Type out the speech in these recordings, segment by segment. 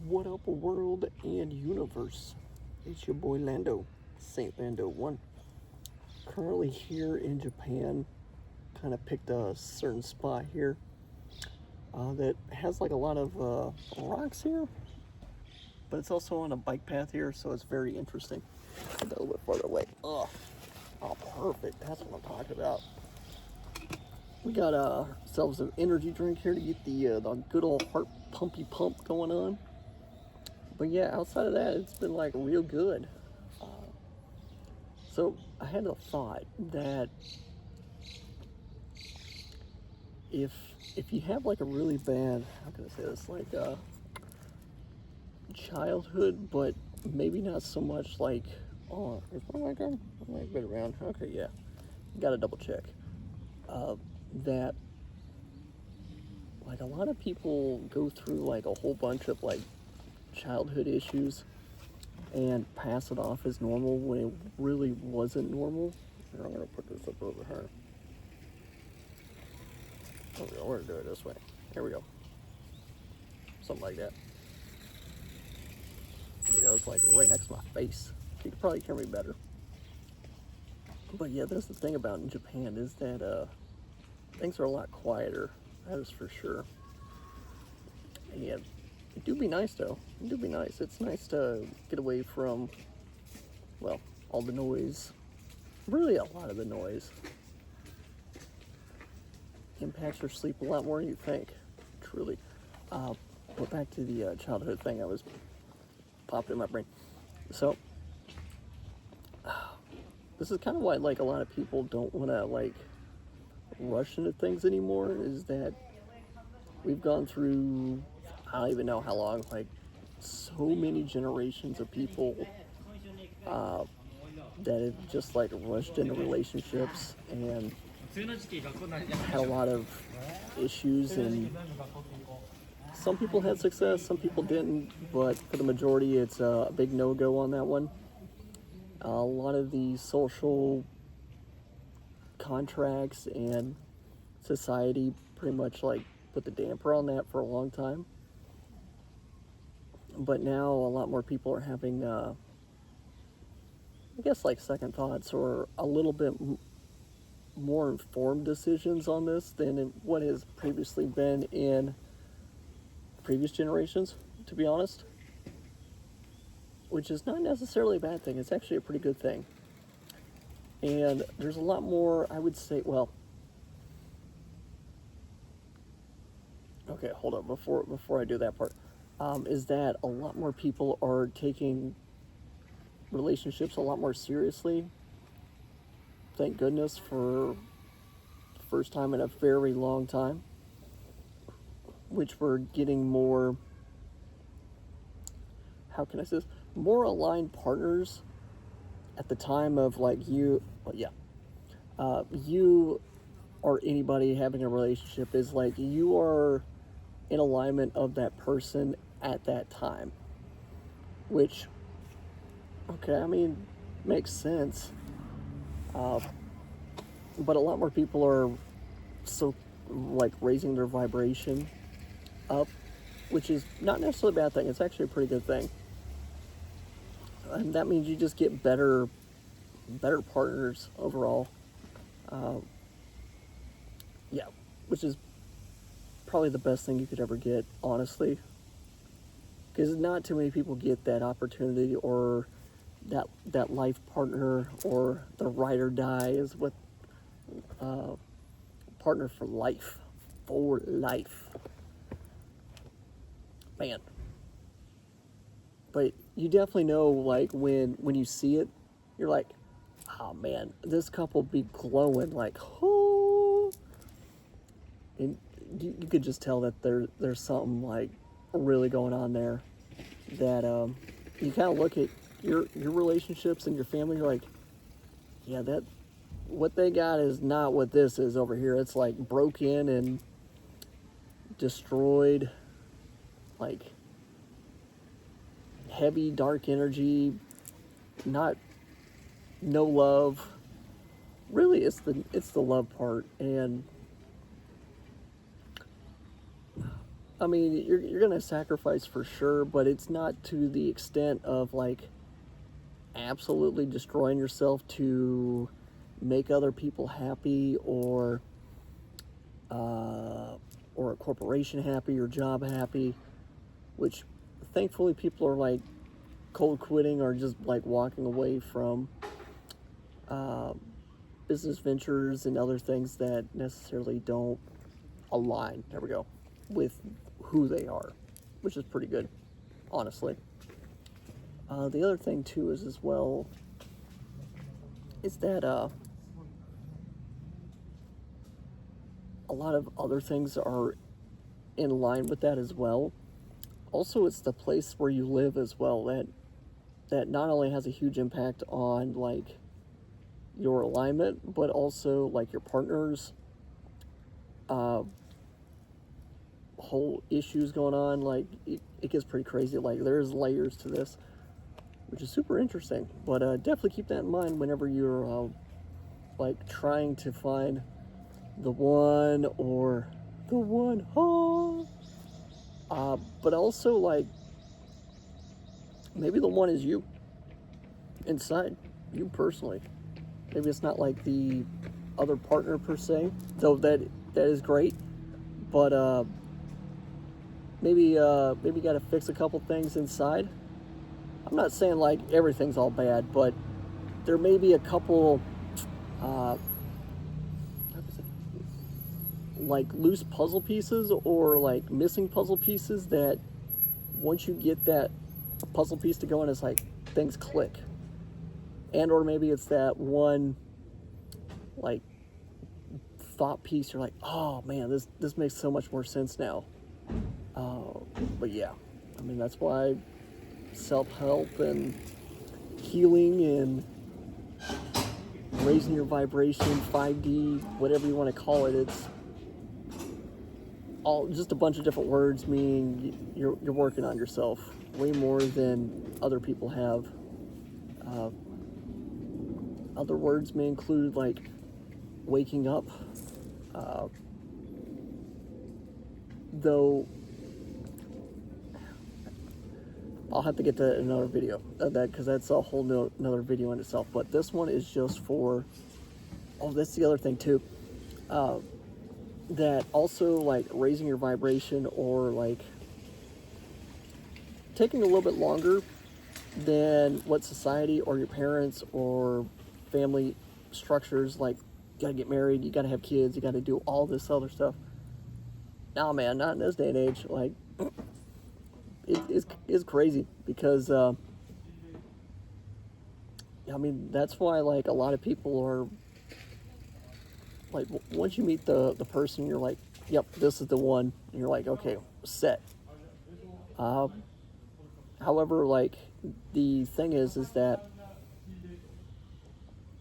What up, world and universe? It's your boy Lando, Saint Lando 1. Currently here in Japan, kind of picked a certain spot here that has like a lot of rocks here, but it's also on a bike path here, so it's very interesting. A little bit farther away. Oh, perfect. That's what I'm talking about. We got ourselves an energy drink here to get the good old heart pumpy pump going on. But yeah, outside of that, it's been like real good. So I had a thought that if you have like a really bad, how can I say this, like childhood, but maybe not so much like, oh, is my mic on? My mic been around. Okay, yeah, gotta double check. That like a lot of people go through like a whole bunch of like childhood issues and pass it off as normal when it really wasn't normal. Here, I'm gonna put this up over here. There we go. We're gonna do it this way. Here we go. Something like that. There we go. It's like right next to my face. You could probably hear me better. But yeah, that's the thing about in Japan is that things are a lot quieter. That is for sure. And it do be nice though. It do be nice. It's nice to get away from, well, all the noise. Really, a lot of the noise impacts your sleep a lot more than you think. Truly. But back to the childhood thing I was popping in my brain. So this is kind of why like a lot of people don't want to like rush into things anymore. Is that we've gone through, I don't even know how long, like so many generations of people that have just like rushed into relationships and had a lot of issues, and some people had success, some people didn't, but for the majority it's a big no-go on that one. A lot of the social contracts and society pretty much like put the damper on that for a long time. But now a lot more people are having I guess like second thoughts or a little bit more informed decisions on this than what has previously been in previous generations, to be honest. Which is not necessarily a bad thing. It's actually a pretty good thing. And there's a lot more, I would say, well, okay, hold on, before I do that part, is that a lot more people are taking relationships a lot more seriously. Thank goodness, for the first time in a very long time, which we're getting more, how can I say this, more aligned partners at the time of like you, well, yeah, you or anybody having a relationship is like you are in alignment of that person at that time, which, okay, I mean, makes sense. But a lot more people are so like raising their vibration up, which is not necessarily a bad thing. It's actually a pretty good thing. And that means you just get better partners overall. Yeah, which is probably the best thing you could ever get, honestly. Because not too many people get that opportunity or that life partner, or the ride or die is what partner for life. For life. Man. But you definitely know, like, when you see it, you're like, oh man, this couple be glowing, like, oh. And you could just tell that there's something like really going on there. That you kind of look at your relationships and your family, you're like, yeah, that what they got is not what this is over here. It's like broken and destroyed, like heavy, dark energy, not no love. Really, it's the love part. And I mean, you're gonna sacrifice for sure, but it's not to the extent of like absolutely destroying yourself to make other people happy, or a corporation happy, your job happy, which thankfully people are like cold quitting or just like walking away from uh, business ventures and other things that necessarily don't align. There we go, with who they are, which is pretty good, honestly. The other thing too is as well is that a lot of other things are in line with that as well. Also, it's the place where you live as well that not only has a huge impact on like your alignment, but also like your partner's whole issues going on. Like it gets pretty crazy. Like there's layers to this, which is super interesting. But definitely keep that in mind whenever you're like trying to find the one or the one. But also like maybe the one is you inside, you personally. Maybe it's not like the other partner per se, though that is great. But maybe you got to fix a couple things inside. I'm not saying like everything's all bad, but there may be a couple like loose puzzle pieces or like missing puzzle pieces that once you get that puzzle piece to go in, it's like things click. And or maybe it's that one like thought piece you're like, oh man, this makes so much more sense now. But yeah, I mean, that's why self-help and healing and raising your vibration, 5D, whatever you want to call it, it's all just a bunch of different words meaning you're working on yourself way more than other people have. Other words may include like waking up, though I'll have to get to another video of that because that's a whole another video in itself. But this one is just for, that's the other thing too. That also like raising your vibration or like taking a little bit longer than what society or your parents or family structures like. You gotta get married, you gotta have kids, you gotta do all this other stuff. Nah, man, not in this day and age. Like, it's crazy because I mean, that's why like a lot of people are like, once you meet the person, you're like, yep, this is the one, and you're like, okay, set. However, like the thing is that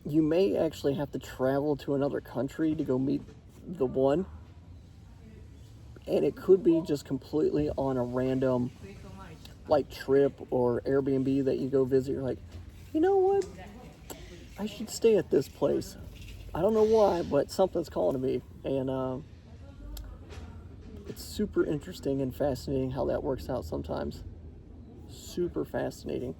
you may actually have to travel to another country to go meet the one, and it could be just completely on a random like trip or Airbnb that you go visit. You're like, you know what, I should stay at this place. I don't know why, but something's calling to me, and it's super interesting and fascinating how that works out sometimes. Super fascinating.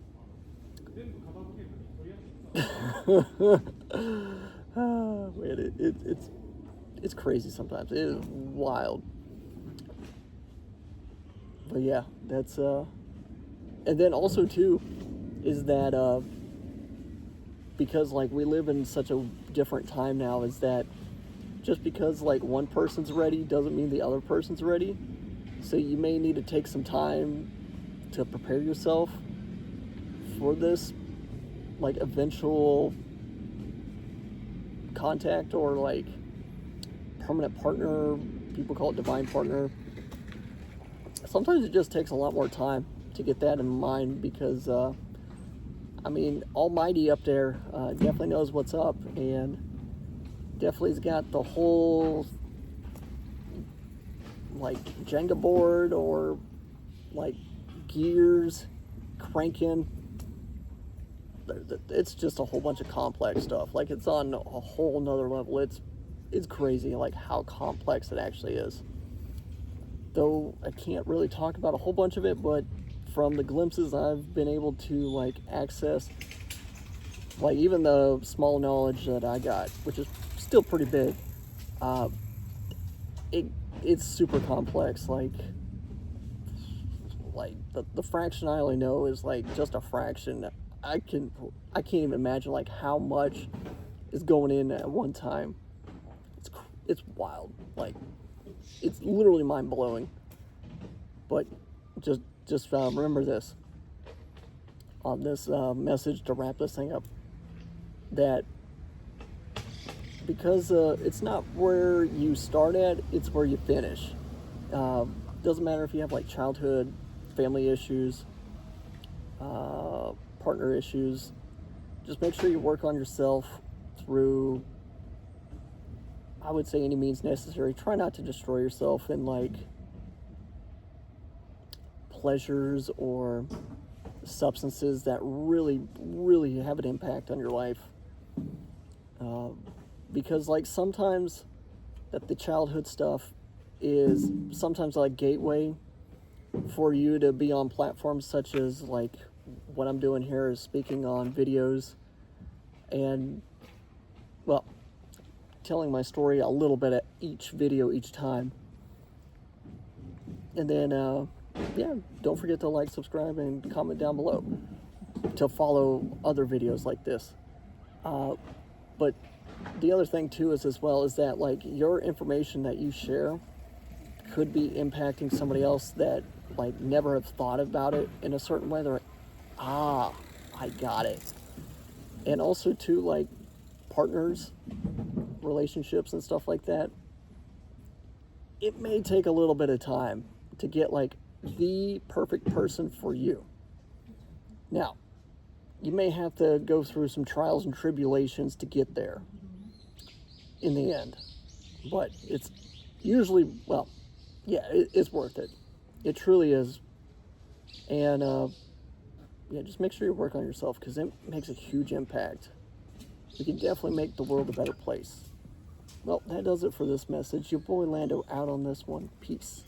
Oh, man, it's crazy sometimes. It is wild. But yeah, that's and then also too is that because like we live in such a different time now, is that just because like one person's ready doesn't mean the other person's ready. So you may need to take some time to prepare yourself for this like eventual contact or like permanent partner. People call it divine partner. Sometimes it just takes a lot more time to get that in mind because I mean, Almighty up there definitely knows what's up and definitely's got the whole like Jenga board or like gears cranking. It's just a whole bunch of complex stuff. Like it's on a whole nother level. It's crazy like how complex it actually is. though I can't really talk about a whole bunch of it, but from the glimpses I've been able to like access, like even the small knowledge that I got, which is still pretty big, uh, it it's super complex. Like the fraction I only know is like just a fraction. I can't even imagine like how much is going in at one time. It's wild. Like it's literally mind blowing. But just remember this on this message to wrap this thing up, that because it's not where you start at, it's where you finish. Doesn't matter if you have like childhood, family issues, partner issues. Just make sure you work on yourself through, I would say, any means necessary. Try not to destroy yourself in like pleasures or substances that really have an impact on your life. Because like sometimes that the childhood stuff is sometimes like gateway for you to be on platforms such as like what I'm doing here is speaking on videos and, well, telling my story a little bit at each video each time. And then yeah, don't forget to like, subscribe, and comment down below to follow other videos like this. But the other thing too is as well is that like your information that you share could be impacting somebody else that like never have thought about it in a certain way. They're like, ah, I got it. And also too, like partners, relationships and stuff like that, it may take a little bit of time to get like the perfect person for you. Now, you may have to go through some trials and tribulations to get there in the end, but it's usually, well, yeah, it's worth it. It truly is. And yeah, just make sure you work on yourself because it makes a huge impact. You can definitely make the world a better place. Well, that does it for this message. Your boy Lando out on this one. Peace.